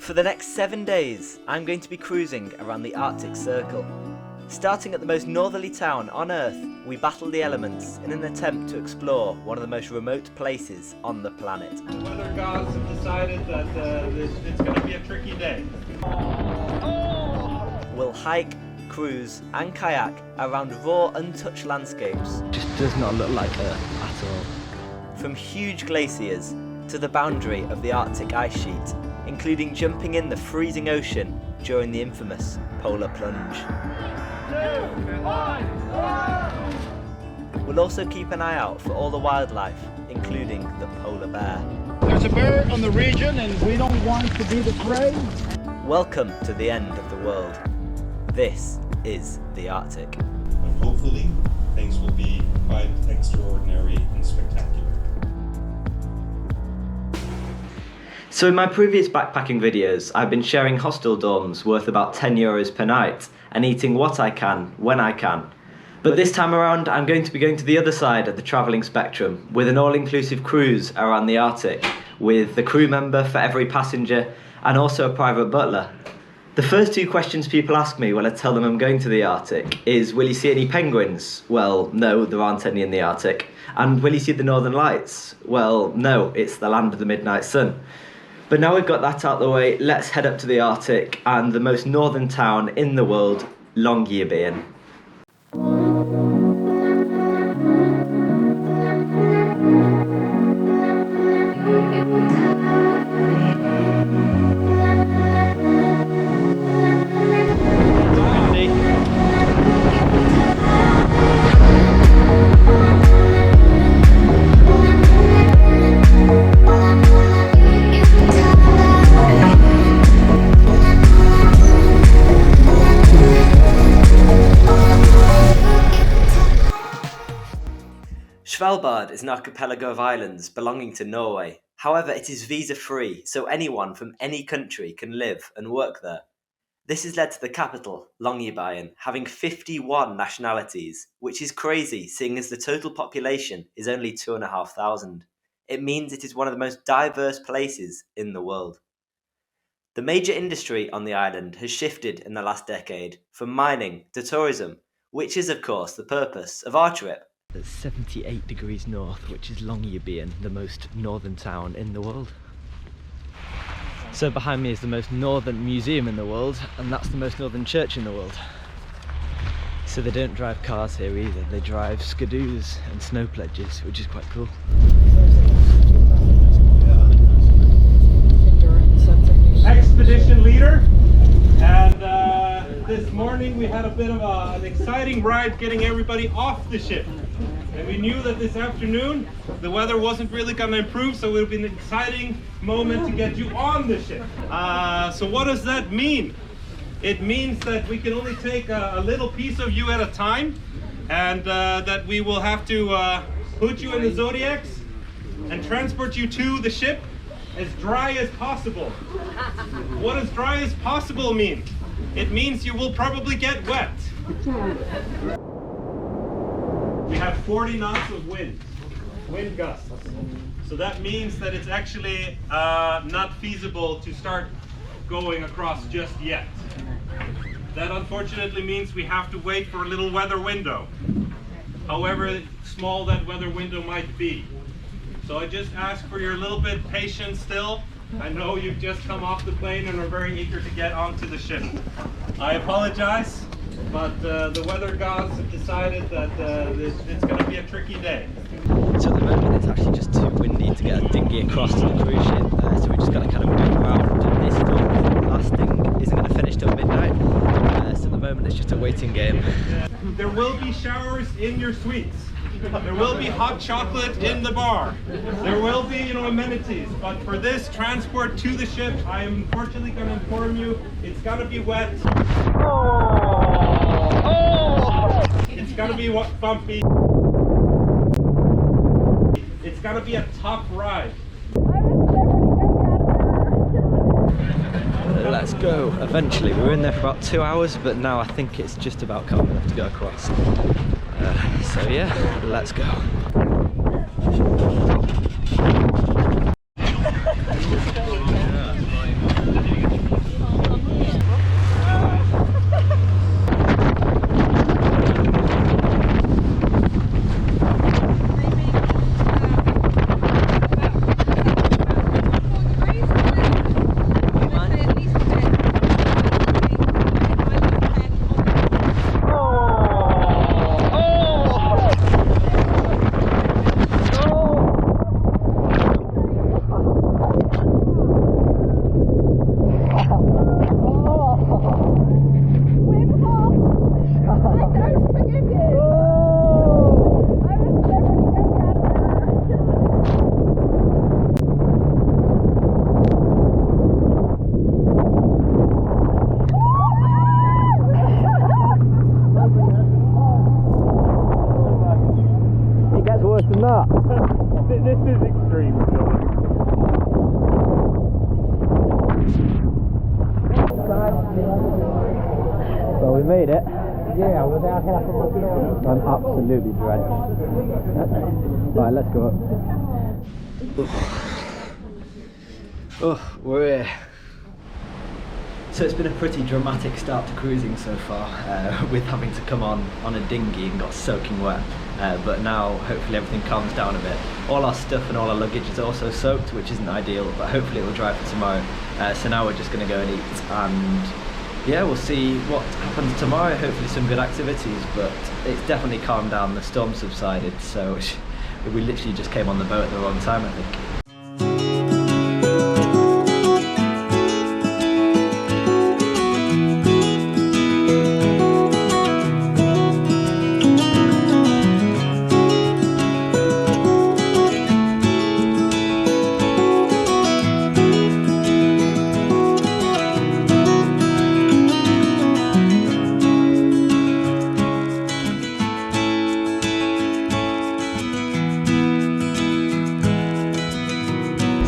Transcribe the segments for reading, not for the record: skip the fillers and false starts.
For the next 7 days, I'm going to be cruising around the Arctic Circle. Starting at the most northerly town on Earth, we battle the elements in an attempt to explore one of the most remote places on the planet. The weather gods have decided that it's going to be a tricky day. We'll hike, cruise and kayak around raw, untouched landscapes. Just does not look like Earth at all. From huge glaciers to the boundary of the Arctic ice sheet, including jumping in the freezing ocean during the infamous polar plunge. We'll also keep an eye out for all the wildlife, including the polar bear. There's a bear on the region and we don't want to be the prey. Welcome to the end of the world. This is the Arctic. And hopefully things will be quite extraordinary and spectacular. So in my previous backpacking videos, I've been sharing hostel dorms worth about €10 per night and eating what I can, when I can. But this time around, I'm going to be going to the other side of the travelling spectrum with an all-inclusive cruise around the Arctic, with the crew member for every passenger and also a private butler. The first two questions people ask me when I tell them I'm going to the Arctic is, will you see any penguins? Well, no, there aren't any in the Arctic. And will you see the Northern Lights? Well, no, it's the land of the midnight sun. But now we've got that out of the way, let's head up to the Arctic and the most northern town in the world, Longyearbyen. Svalbard is an archipelago of islands belonging to Norway. However, it is visa-free, so anyone from any country can live and work there. This has led to the capital, Longyearbyen, having 51 nationalities, which is crazy seeing as the total population is only 2,500. It means it is one of the most diverse places in the world. The major industry on the island has shifted in the last decade, from mining to tourism, which is of course the purpose of our trip. At 78 degrees north, which is Longyearbyen, the most northern town in the world. So behind me is the most northern museum in the world, and that's the most northern church in the world. So they don't drive cars here either, they drive skidoos and snow pledges, which is quite cool. Expedition leader, and this morning we had a bit of an exciting ride getting everybody off the ship. And we knew that this afternoon the weather wasn't really going to improve, so it would be an exciting moment to get you on the ship. So what does that mean? It means that we can only take a little piece of you at a time, and that we will have to put you in the Zodiacs and transport you to the ship as dry as possible. What does dry as possible mean? It means you will probably get wet. We have 40 knots of wind gusts. So that means that it's actually not feasible to start going across just yet. That unfortunately means we have to wait for a little weather window, however small that weather window might be. So I just ask for your little bit patience still. I know you've just come off the plane and are very eager to get onto the ship. I apologize, but the weather gods have decided that it's going to be a tricky day. So at the moment it's actually just too windy to get a dinghy across to the cruise ship, so we're just going to kind of go around. This storm lasting isn't going to finish till midnight, so at the moment it's just a waiting game. There will be showers in your suites. There will be hot chocolate in the bar. There will be, amenities. But for this transport to the ship, I am unfortunately going to inform you, it's going to be wet. It's going to be bumpy. It's going to be a tough ride. Let's go. Eventually, we were in there for about 2 hours, but now I think it's just about calm enough to go across. So yeah, let's go. we made it. Yeah, without half of my story. I'm absolutely drenched. Right, let's go up. Oh, we're here. So it's been a pretty dramatic start to cruising so far, with having to come on a dinghy and got soaking wet. But now hopefully everything calms down a bit. All our stuff and all our luggage is also soaked, which isn't ideal, but hopefully it will dry for tomorrow. So now we're just going to go and eat, and yeah, we'll see what happens tomorrow. Hopefully some good activities, but it's definitely calmed down. The storm subsided, so we literally just came on the boat at the wrong time, I think.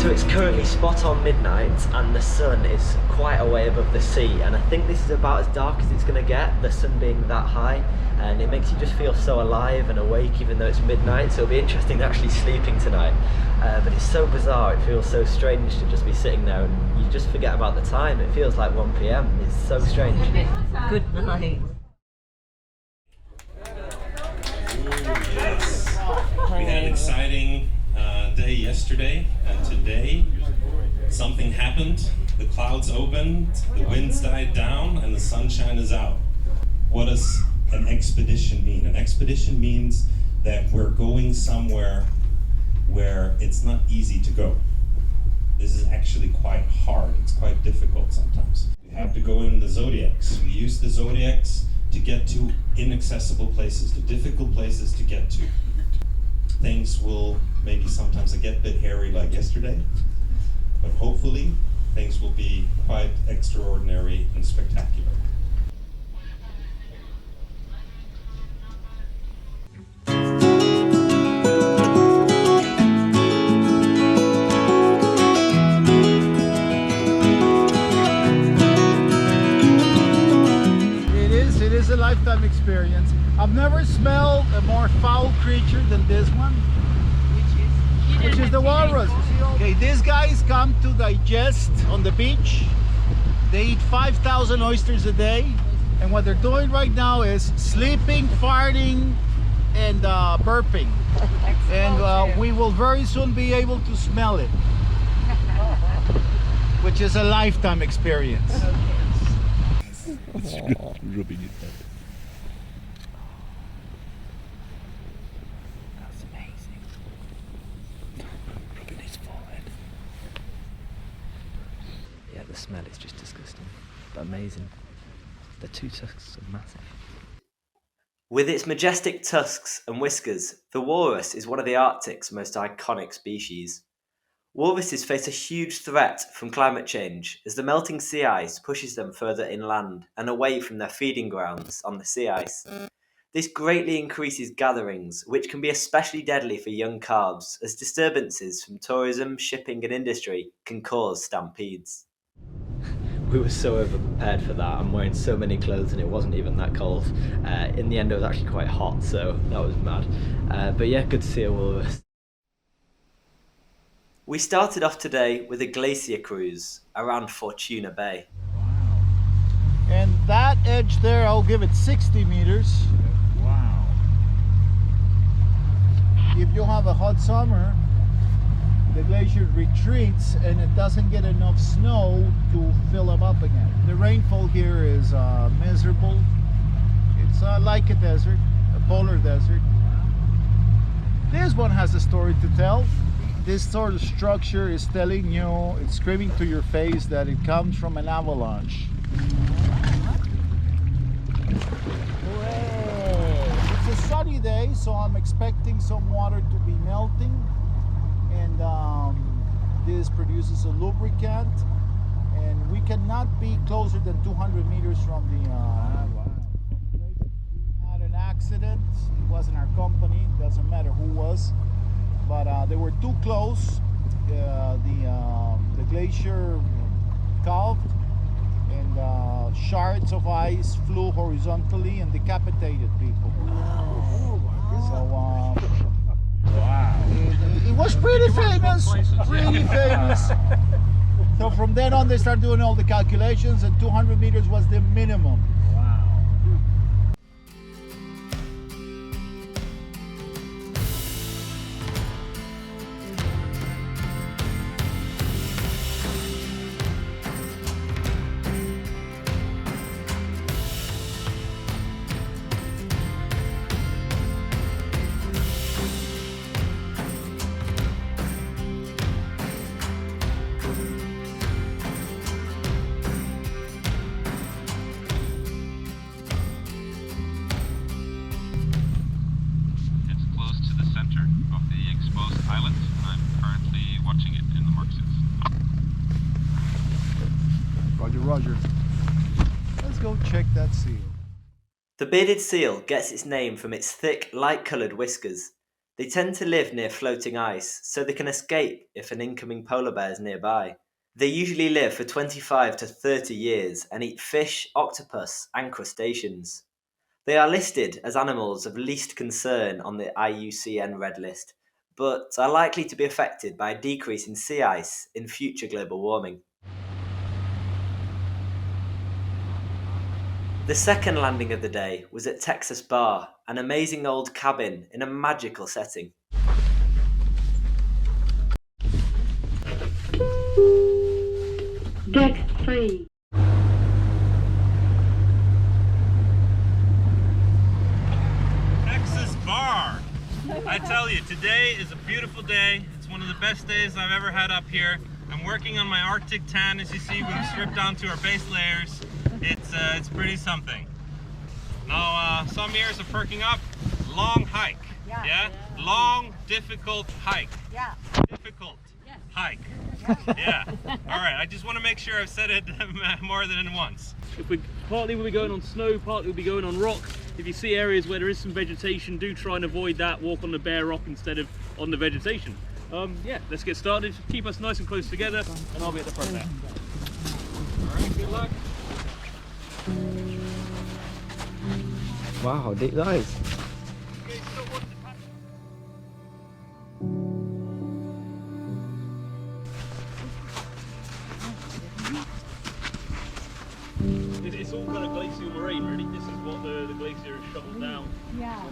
It's currently spot on midnight and the sun is quite a way above the sea, and I think this is about as dark as it's going to get, the sun being that high, and it makes you just feel so alive and awake even though it's midnight. So it'll be interesting actually sleeping tonight, but it's so bizarre, it feels so strange to just be sitting there and you just forget about the time. It feels like 1 PM, it's so strange. Good night. Yes. We had an exciting day yesterday, and today something happened. The clouds opened, the winds died down, and the sunshine is out. What does an expedition mean? An expedition means that we're going somewhere where it's not easy to go. This is actually quite hard. It's quite difficult sometimes. We have to go in the zodiacs. We use the zodiacs to get to inaccessible places, to difficult places to get to. Things will maybe sometimes get a bit hairy like yesterday, but hopefully things will be quite extraordinary and spectacular. It is a lifetime experience. I've never smelled a more foul creature than this one, which is the walrus. Okay, these guys come to digest on the beach. They eat 5,000 oysters a day, and what they're doing right now is sleeping, farting, and burping. And we will very soon be able to smell it, which is a lifetime experience. It's good rubbing it back. That's amazing. Rubbing his forehead. Yeah, the smell is just disgusting, but amazing. The two tusks are massive. With its majestic tusks and whiskers, the walrus is one of the Arctic's most iconic species. Walruses face a huge threat from climate change as the melting sea ice pushes them further inland and away from their feeding grounds on the sea ice. This greatly increases gatherings, which can be especially deadly for young calves, as disturbances from tourism, shipping and industry can cause stampedes. We were so overprepared for that. I'm wearing so many clothes and it wasn't even that cold. In the end it was actually quite hot, so that was mad. But yeah, good to see a walrus. We started off today with a Glacier Cruise around Fortuna Bay. Wow. And that edge there, I'll give it 60 meters. Wow. If you have a hot summer, the glacier retreats and it doesn't get enough snow to fill them up again. The rainfall here is miserable. It's like a desert, a polar desert. This one has a story to tell. This sort of structure is telling you, it's screaming to your face that it comes from an avalanche. It's a sunny day, so I'm expecting some water to be melting, and this produces a lubricant, and we cannot be closer than 200 meters from the We had an accident. It wasn't our company, doesn't matter who was, but they were too close. The glacier calved and shards of ice flew horizontally and decapitated people. So Wow. it was pretty famous, really famous. So from then on they started doing all the calculations, and 200 meters was the minimum. Roger. Let's go check that seal. The bearded seal gets its name from its thick, light-coloured whiskers. They tend to live near floating ice, so they can escape if an incoming polar bear is nearby. They usually live for 25 to 30 years and eat fish, octopus, and crustaceans. They are listed as animals of least concern on the IUCN Red List, but are likely to be affected by a decrease in sea ice in future global warming. The second landing of the day was at Texas Bar, an amazing old cabin in a magical setting. Deck 3. Texas Bar. I tell you, today is a beautiful day. It's one of the best days I've ever had up here. I'm working on my Arctic tan, as you see. We've stripped down to our base layers. It's pretty something. Now, some years are perking up. Long hike. Yeah? Long, difficult hike. Yeah. Difficult hike. Yeah. All right. I just want to make sure I've said it more than once. Partly we'll be going on snow, partly we'll be going on rock. If you see areas where there is some vegetation, do try and avoid that. Walk on the bare rock instead of on the vegetation. Yeah, let's get started. Keep us nice and close together, and I'll be at the front there. All right. Good luck. Wow, how deep that is. It's all kind of glacial moraine, really. This is what the glacier has shoveled down. Yeah.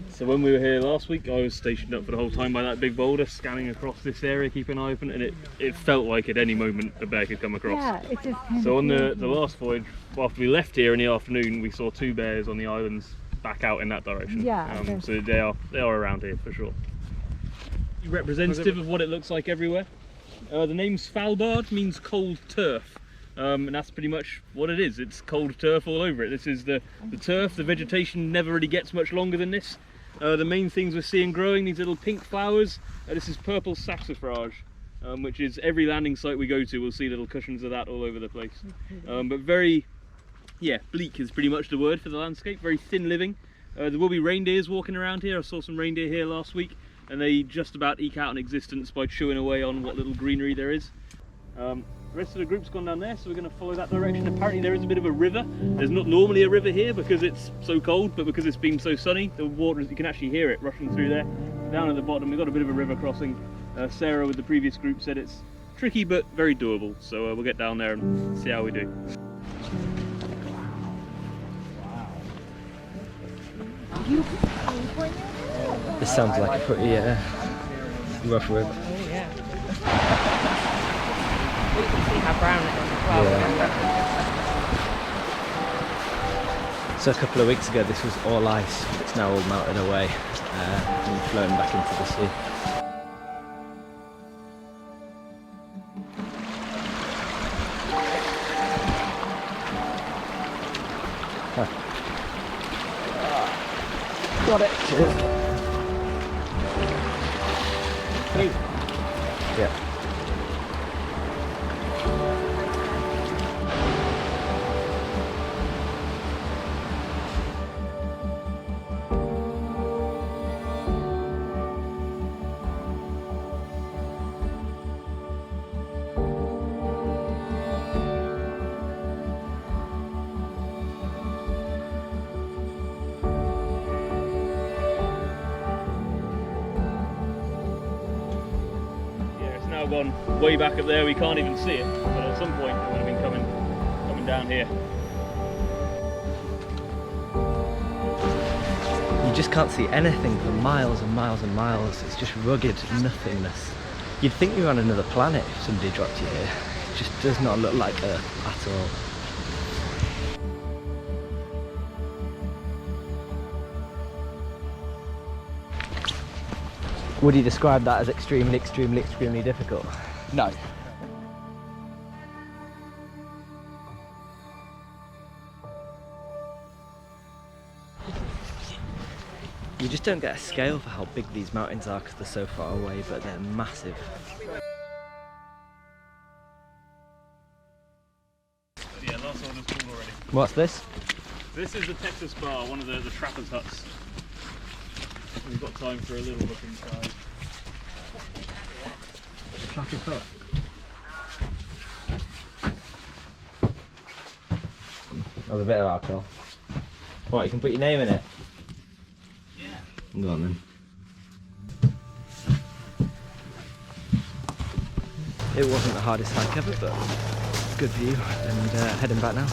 So when we were here last week, I was stationed up for the whole time by that big boulder, scanning across this area, keeping an eye open, and it felt like at any moment a bear could come across. Yeah, it just So on the last voyage, after we left here in the afternoon, we saw 2 bears on the islands back out in that direction. Yeah. So they are around here for sure. Representative of what it looks like everywhere. The name Svalbard means cold turf. And that's pretty much what it is. It's cold turf all over it. This is the turf. The vegetation never really gets much longer than this. The main things we're seeing growing, these little pink flowers. This is purple saxifrage, which is every landing site we go to, we'll see little cushions of that all over the place. But very, bleak is pretty much the word for the landscape. Very thin living. There will be reindeers walking around here. I saw some reindeer here last week, and they just about eke out an existence by chewing away on what little greenery there is. The rest of the group's gone down there, so we're going to follow that direction. Apparently there is a bit of a river. There's not normally a river here because it's so cold, but because it's been so sunny, the water, you can actually hear it rushing through there. Down at the bottom we've got a bit of a river crossing. Sarah with the previous group said it's tricky but very doable, so we'll get down there and see how we do. This sounds like a pretty rough river. You can see how brown it is as well. Yeah. So a couple of weeks ago this was all ice. It's now all melted away and flown back into the sea. Got it. Cheers. Hey. Yeah. now gone way back up there, we can't even see it, but at some point it would have been coming down here. You just can't see anything for miles and miles and miles. It's just rugged nothingness. You'd think you were on another planet if somebody dropped you here. It just does not look like Earth at all. Would you describe that as extremely, extremely, extremely difficult? No. You just don't get a scale for how big these mountains are because they're so far away, but they're massive. Yeah, that's all just full already. What's this? This is the Texas bar, one of the trappers' huts. We've got time for a little look inside. Traffic hut. Oh, a bit of alcohol. What, you can put your name in it? Yeah. Go on then. It wasn't the hardest hike ever, but good view, and heading back now.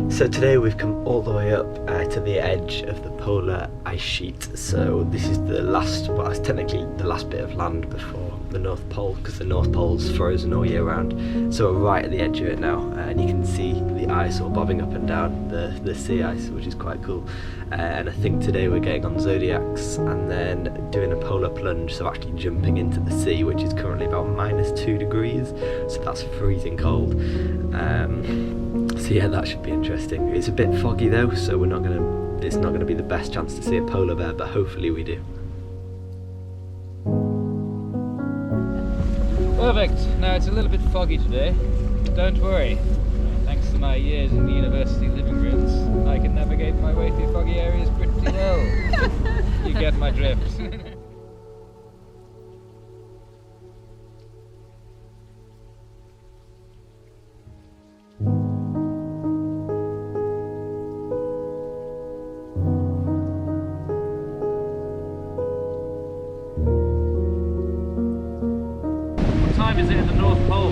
So today we've come all the way up to the edge of the polar ice sheet. So this is the last, well, it's technically the last bit of land before the North Pole, because the North Pole's frozen all year round. So we're right at the edge of it now, and you can see the ice all bobbing up and down, the sea ice, which is quite cool. And I think today we're getting on Zodiacs and then doing a polar plunge, so actually jumping into the sea, which is currently about -2 degrees, so that's freezing cold. So yeah, that should be interesting. It's a bit foggy though, so it's not gonna be the best chance to see a polar bear, but hopefully we do. Perfect. Now it's a little bit foggy today, but don't worry. Thanks to my years in the university living rooms, I can navigate my way through foggy areas pretty well. You get my drift. What time is it in the North Pole?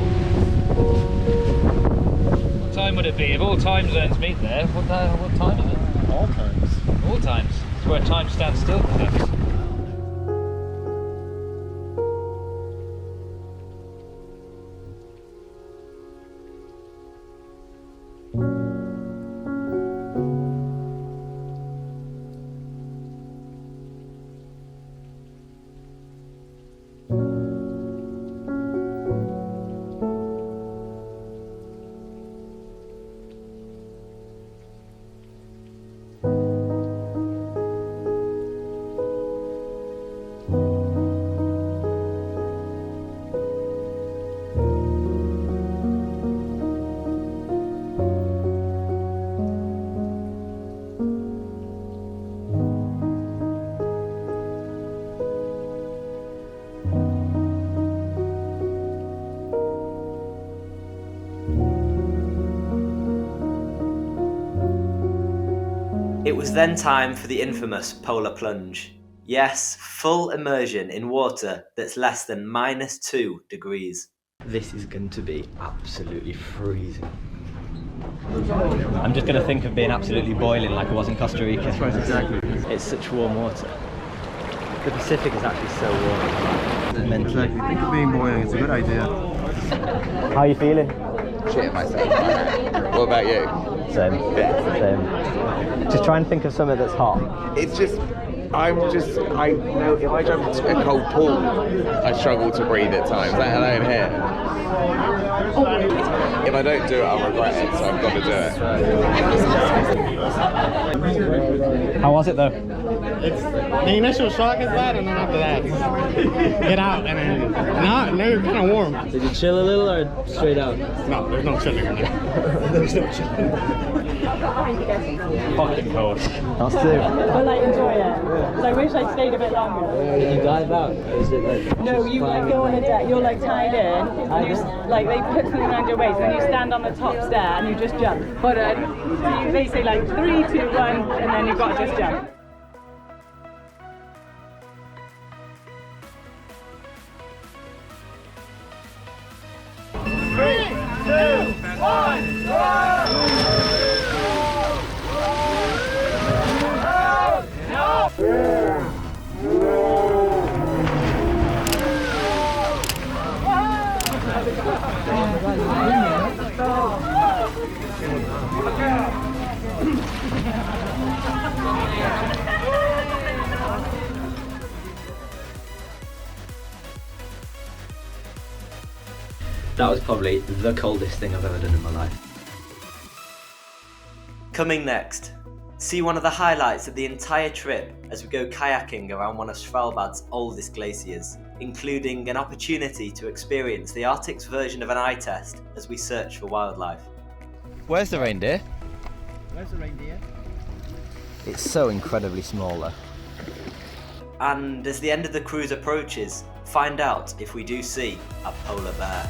What time would it be? If all time zones meet there, what time is it? All times. All times. It's where time stands still, perhaps. It was then time for the infamous polar plunge. Yes, full immersion in water that's less than -2 degrees. This is going to be absolutely freezing. I'm just going to think of being absolutely boiling like I was in Costa Rica. That's right, exactly. It's such warm water. The Pacific is actually so warm. Exactly. Think of being boiling, it's a good idea. How are you feeling? Shit myself. What about you? Same. Same. Just try and think of something that's hot. It's just, I know if I jump into a cold pool, I struggle to breathe at times, let alone here. If I don't do it, I'll regret it, so I've got to do it. How was it though? It's the initial shock is bad, and then after that, get out, and then now you're kind of warm. Did you chill a little or straight out? No, there's no chilling in there. There's no chilling. Fucking cold. Us too. But like enjoy it. Because I wish I'd stayed a bit longer. Did you dive out? Or is it like No, you go on a deck. You're like tied in. And you like they put something around your waist, and you stand on the top stair and you just jump. But they say like 3, 2, 1, and then you've got to just jump. That was probably the coldest thing I've ever done in my life. Coming next, see one of the highlights of the entire trip as we go kayaking around one of Svalbard's oldest glaciers, including an opportunity to experience the Arctic's version of an eye test as we search for wildlife. Where's the reindeer? Where's the reindeer? It's so incredibly small though. And as the end of the cruise approaches, find out if we do see a polar bear.